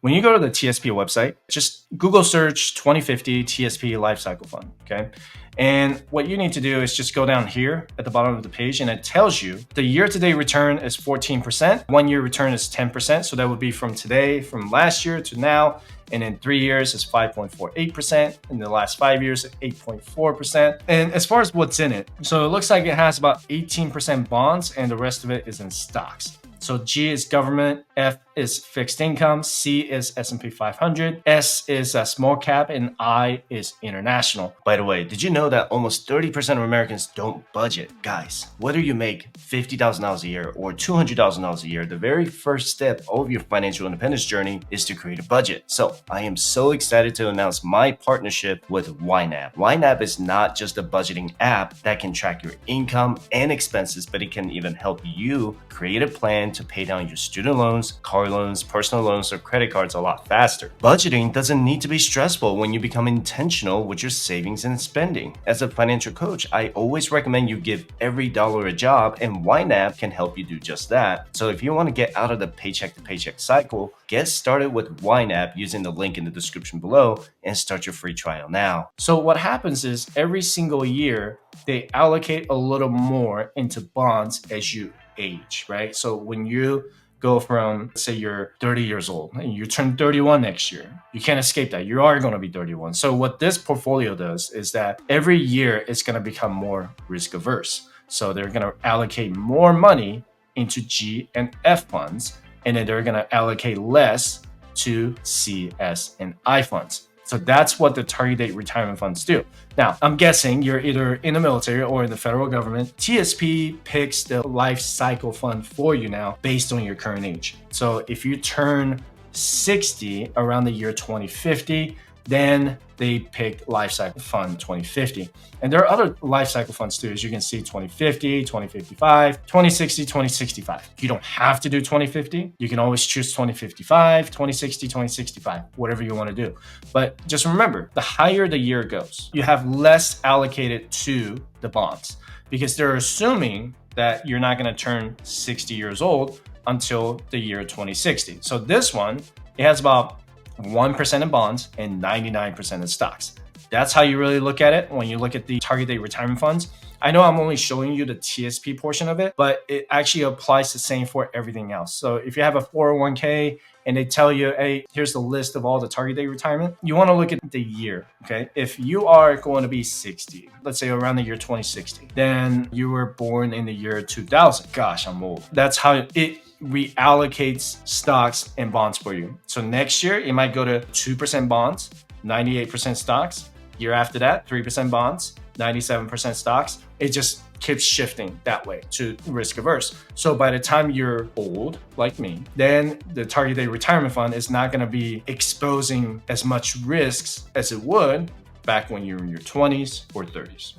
When you go to the TSP website, just Google search 2050 TSP Lifecycle Fund, okay? And what you need to do is just go down here at the bottom of the page, and it tells you the year-to-date return is 14%, 1 year return is 10%. So that would be from today, from last year to now. And in 3 years, it's 5.48%. In the last 5 years, 8.4%. And as far as what's in it, so it looks like it has about 18% bonds, and the rest of it is in stocks. So G is government, F is fixed income, C is S&P 500, S is a small cap, and I is international. By the way, did you know that almost 30% of Americans don't budget? Guys, whether you make $50,000 a year or $200,000 a year, the very first step of your financial independence journey is to create a budget. So I am so excited to announce my partnership with YNAB. YNAB is not just a budgeting app that can track your income and expenses, but it can even help you create a plan to pay down your student loans, car loans, personal loans, or credit cards a lot faster. Budgeting doesn't need to be stressful when you become intentional with your savings and spending. As a financial coach, I always recommend you give every dollar a job, and YNAB can help you do just that. So if you want to get out of the paycheck to paycheck cycle, get started with YNAB using the link in the description below and start your free trial now. So what happens is every single year, they allocate a little more into bonds as you age, right? So when you go from, say you're 30 years old and you turn 31 next year, you can't escape that. You are going to be 31. So what this portfolio does is that every year it's going to become more risk averse. So they're going to allocate more money into G and F funds, and then they're going to allocate less to C, S, and I funds. So that's what the target date retirement funds do. Now, I'm guessing you're either in the military or in the federal government. TSP picks the life cycle fund for you now based on your current age. So if you turn 60 around the year 2050, then they picked Lifecycle Fund 2050. And there are other lifecycle funds too, as you can see, 2050, 2055, 2060, 2065. You don't have to do 2050. You can always choose 2055, 2060, 2065, whatever you want to do. But just remember, the higher the year goes, you have less allocated to the bonds because they're assuming that you're not going to turn 60 years old until the year 2060. So this one, it has about 1% in bonds and 99% in stocks. That's how you really look at it when you look at the target date retirement funds. I know I'm only showing you the TSP portion of it, but it actually applies the same for everything else. So if you have a 401k and they tell you, hey, here's the list of all the target date retirement, you want to look at the year, okay? If you are going to be 60, let's say around the year 2060, then you were born in the year 2000. Gosh, I'm old. That's how it reallocates stocks and bonds for you. So next year, it might go to 2% bonds, 98% stocks. Year after that, 3% bonds, 97% stocks. It just keeps shifting that way to risk averse. So by the time you're old, like me, then the target date retirement fund is not going to be exposing as much risks as it would back when you were in your 20s or 30s.